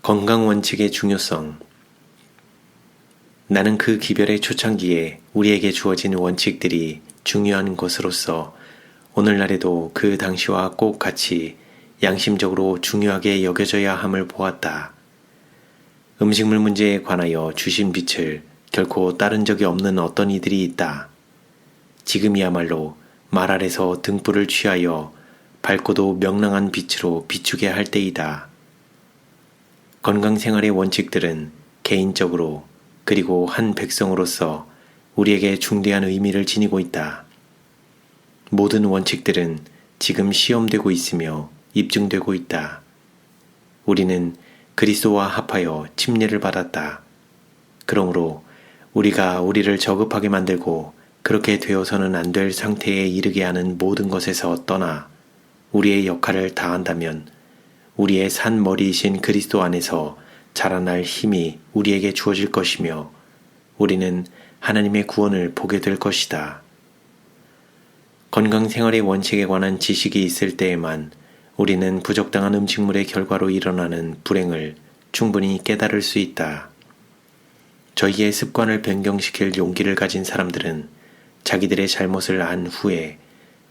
건강 원칙의 중요성. 나는 그 기별의 초창기에 우리에게 주어진 원칙들이 중요한 것으로서 오늘날에도 그 당시와 꼭 같이 양심적으로 중요하게 여겨져야 함을 보았다. 음식물 문제에 관하여 주신 빛을 결코 따른 적이 없는 어떤 이들이 있다. 지금이야말로 말 아래서 등불을 취하여 밝고도 명랑한 빛으로 비추게 할 때이다. 건강생활의 원칙들은 개인적으로 그리고 한 백성으로서 우리에게 중대한 의미를 지니고 있다. 모든 원칙들은 지금 시험되고 있으며 입증되고 있다. 우리는 그리스도와 합하여 침례를 받았다. 그러므로 우리가 우리를 저급하게 만들고 그렇게 되어서는 안 될 상태에 이르게 하는 모든 것에서 떠나 우리의 역할을 다한다면 우리의 산 머리이신 그리스도 안에서 자라날 힘이 우리에게 주어질 것이며 우리는 하나님의 구원을 보게 될 것이다. 건강생활의 원칙에 관한 지식이 있을 때에만 우리는 부적당한 음식물의 결과로 일어나는 불행을 충분히 깨달을 수 있다. 저희의 습관을 변경시킬 용기를 가진 사람들은 자기들의 잘못을 안 후에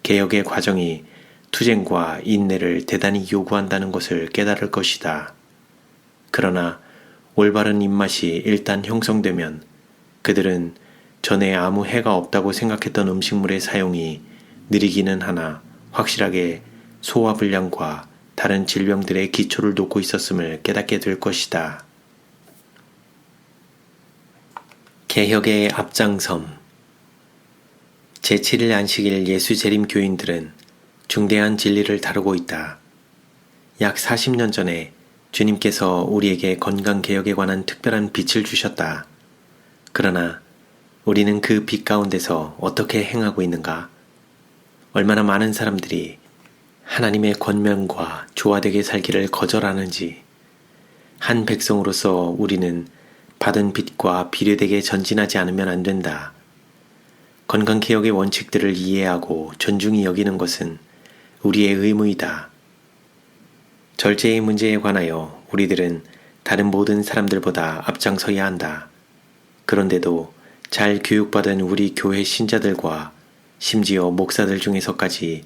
개혁의 과정이 투쟁과 인내를 대단히 요구한다는 것을 깨달을 것이다. 그러나 올바른 입맛이 일단 형성되면 그들은 전에 아무 해가 없다고 생각했던 음식물의 사용이 느리기는 하나 확실하게 소화불량과 다른 질병들의 기초를 놓고 있었음을 깨닫게 될 것이다. 개혁의 앞장섬. 제7일 안식일 예수재림 교인들은 중대한 진리를 다루고 있다. 약 40년 전에 주님께서 우리에게 건강개혁에 관한 특별한 빛을 주셨다. 그러나 우리는 그 빛 가운데서 어떻게 행하고 있는가? 얼마나 많은 사람들이 하나님의 권면과 조화되게 살기를 거절하는지. 한 백성으로서 우리는 받은 빛과 비례되게 전진하지 않으면 안 된다. 건강개혁의 원칙들을 이해하고 존중히 여기는 것은 우리의 의무이다. 절제의 문제에 관하여 우리들은 다른 모든 사람들보다 앞장서야 한다. 그런데도 잘 교육받은 우리 교회 신자들과 심지어 목사들 중에서까지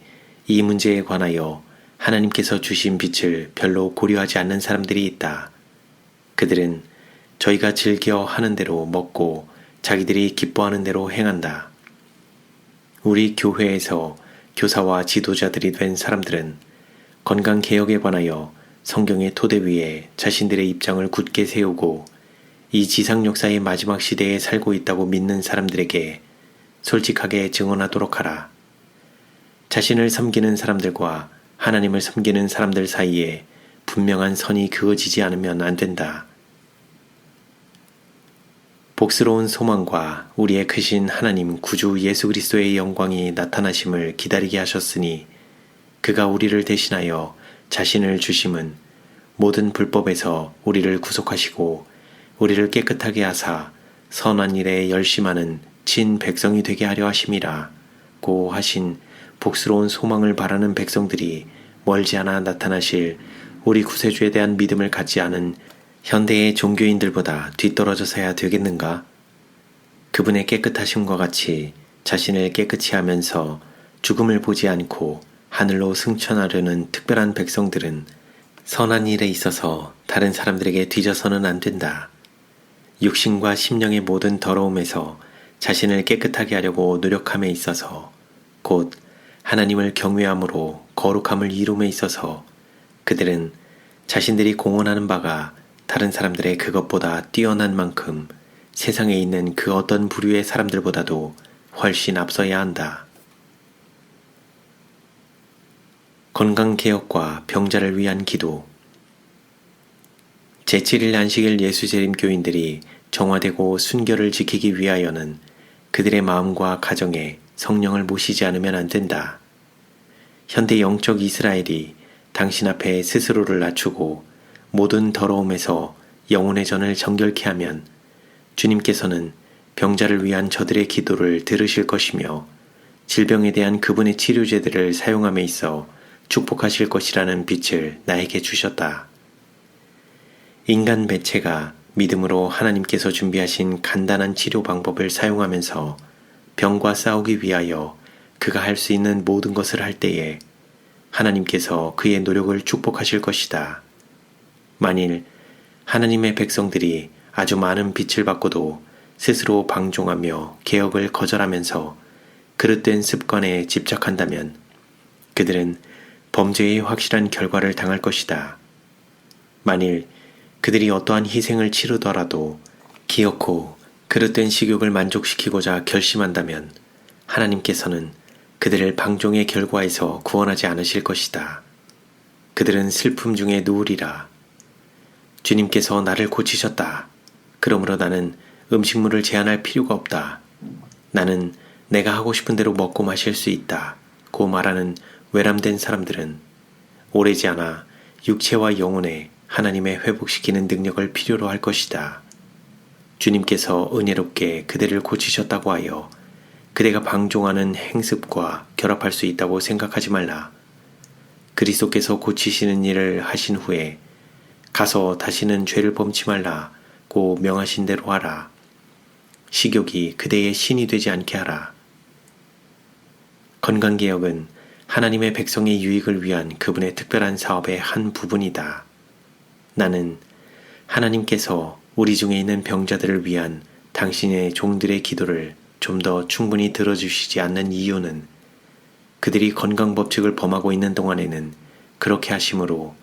이 문제에 관하여 하나님께서 주신 빛을 별로 고려하지 않는 사람들이 있다. 그들은 저희가 즐겨 하는 대로 먹고 자기들이 기뻐하는 대로 행한다. 우리 교회에서 교사와 지도자들이 된 사람들은 건강개혁에 관하여 성경의 토대 위에 자신들의 입장을 굳게 세우고 이 지상 역사의 마지막 시대에 살고 있다고 믿는 사람들에게 솔직하게 증언하도록 하라. 자신을 섬기는 사람들과 하나님을 섬기는 사람들 사이에 분명한 선이 그어지지 않으면 안 된다. 복스러운 소망과 우리의 크신 하나님 구주 예수 그리스도의 영광이 나타나심을 기다리게 하셨으니 그가 우리를 대신하여 자신을 주심은 모든 불법에서 우리를 구속하시고 우리를 깨끗하게 하사 선한 일에 열심하는 친 백성이 되게 하려 하심이라 고 하신 복스러운 소망을 바라는 백성들이 멀지 않아 나타나실 우리 구세주에 대한 믿음을 갖지 않은 현대의 종교인들보다 뒤떨어져서야 되겠는가? 그분의 깨끗하심과 같이 자신을 깨끗이 하면서 죽음을 보지 않고 하늘로 승천하려는 특별한 백성들은 선한 일에 있어서 다른 사람들에게 뒤져서는 안 된다. 육신과 심령의 모든 더러움에서 자신을 깨끗하게 하려고 노력함에 있어서 곧 하나님을 경외함으로 거룩함을 이룸에 있어서 그들은 자신들이 공언하는 바가 다른 사람들의 그것보다 뛰어난 만큼 세상에 있는 그 어떤 부류의 사람들보다도 훨씬 앞서야 한다. 건강개혁과 병자를 위한 기도. 제7일 안식일 예수재림 교인들이 정화되고 순결을 지키기 위하여는 그들의 마음과 가정에 성령을 모시지 않으면 안 된다. 현대 영적 이스라엘이 당신 앞에 스스로를 낮추고 모든 더러움에서 영혼의 전을 정결케 하면 주님께서는 병자를 위한 저들의 기도를 들으실 것이며 질병에 대한 그분의 치료제들을 사용함에 있어 축복하실 것이라는 빛을 나에게 주셨다. 인간 매체가 믿음으로 하나님께서 준비하신 간단한 치료 방법을 사용하면서 병과 싸우기 위하여 그가 할 수 있는 모든 것을 할 때에 하나님께서 그의 노력을 축복하실 것이다. 만일 하나님의 백성들이 아주 많은 빛을 받고도 스스로 방종하며 개혁을 거절하면서 그릇된 습관에 집착한다면 그들은 범죄의 확실한 결과를 당할 것이다. 만일 그들이 어떠한 희생을 치르더라도 기어코 그릇된 식욕을 만족시키고자 결심한다면 하나님께서는 그들을 방종의 결과에서 구원하지 않으실 것이다. 그들은 슬픔 중에 누우리라. 주님께서 나를 고치셨다. 그러므로 나는 음식물을 제한할 필요가 없다. 나는 내가 하고 싶은 대로 먹고 마실 수 있다. 고 말하는 외람된 사람들은 오래지 않아 육체와 영혼에 하나님의 회복시키는 능력을 필요로 할 것이다. 주님께서 은혜롭게 그대를 고치셨다고 하여 그대가 방종하는 행습과 결합할 수 있다고 생각하지 말라. 그리스도께서 고치시는 일을 하신 후에 가서 다시는 죄를 범치 말라고 명하신 대로 하라. 식욕이 그대의 신이 되지 않게 하라. 건강개혁은 하나님의 백성의 유익을 위한 그분의 특별한 사업의 한 부분이다. 나는 하나님께서 우리 중에 있는 병자들을 위한 당신의 종들의 기도를 좀 더 충분히 들어주시지 않는 이유는 그들이 건강법칙을 범하고 있는 동안에는 그렇게 하심으로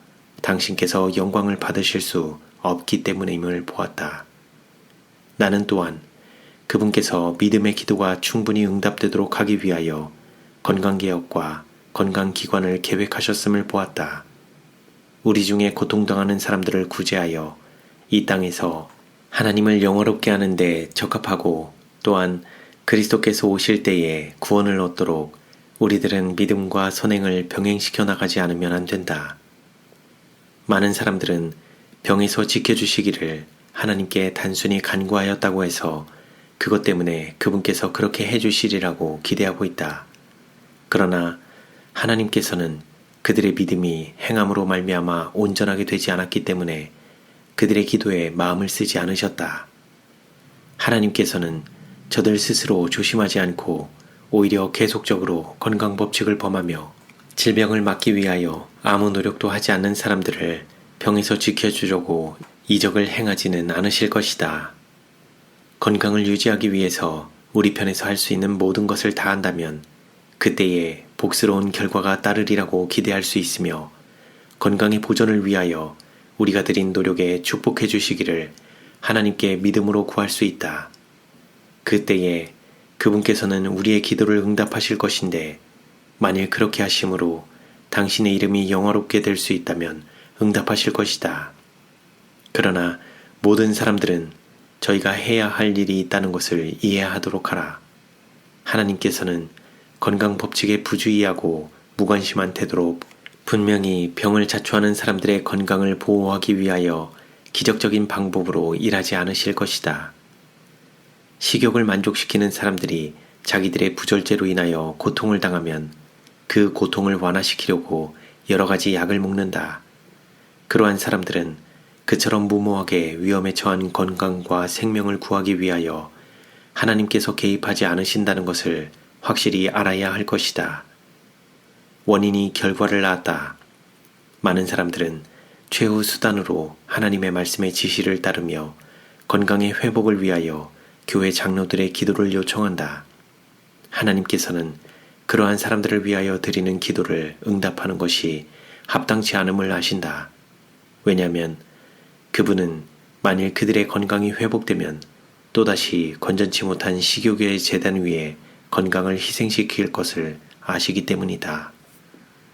당신께서 영광을 받으실 수 없기 때문임을 보았다. 나는 또한 그분께서 믿음의 기도가 충분히 응답되도록 하기 위하여 건강개혁과 건강기관을 계획하셨음을 보았다. 우리 중에 고통당하는 사람들을 구제하여 이 땅에서 하나님을 영화롭게 하는 데 적합하고 또한 그리스도께서 오실 때에 구원을 얻도록 우리들은 믿음과 선행을 병행시켜 나가지 않으면 안 된다. 많은 사람들은 병에서 지켜주시기를 하나님께 단순히 간구하였다고 해서 그것 때문에 그분께서 그렇게 해주시리라고 기대하고 있다. 그러나 하나님께서는 그들의 믿음이 행함으로 말미암아 온전하게 되지 않았기 때문에 그들의 기도에 마음을 쓰지 않으셨다. 하나님께서는 저들 스스로 조심하지 않고 오히려 계속적으로 건강법칙을 범하며 질병을 막기 위하여 아무 노력도 하지 않는 사람들을 병에서 지켜주려고 이적을 행하지는 않으실 것이다. 건강을 유지하기 위해서 우리 편에서 할 수 있는 모든 것을 다한다면 그때에 복스러운 결과가 따르리라고 기대할 수 있으며 건강의 보존을 위하여 우리가 드린 노력에 축복해 주시기를 하나님께 믿음으로 구할 수 있다. 그때에 그분께서는 우리의 기도를 응답하실 것인데 만일 그렇게 하심으로 당신의 이름이 영화롭게 될 수 있다면 응답하실 것이다. 그러나 모든 사람들은 저희가 해야 할 일이 있다는 것을 이해하도록 하라. 하나님께서는 건강 법칙에 부주의하고 무관심한 태도로 분명히 병을 자초하는 사람들의 건강을 보호하기 위하여 기적적인 방법으로 일하지 않으실 것이다. 식욕을 만족시키는 사람들이 자기들의 부절제로 인하여 고통을 당하면 그 고통을 완화시키려고 여러 가지 약을 먹는다. 그러한 사람들은 그처럼 무모하게 위험에 처한 건강과 생명을 구하기 위하여 하나님께서 개입하지 않으신다는 것을 확실히 알아야 할 것이다. 원인이 결과를 낳았다. 많은 사람들은 최후 수단으로 하나님의 말씀의 지시를 따르며 건강의 회복을 위하여 교회 장로들의 기도를 요청한다. 하나님께서는 그러한 사람들을 위하여 드리는 기도를 응답하는 것이 합당치 않음을 아신다. 왜냐하면 그분은 만일 그들의 건강이 회복되면 또다시 건전치 못한 식욕의 제단 위에 건강을 희생시킬 것을 아시기 때문이다.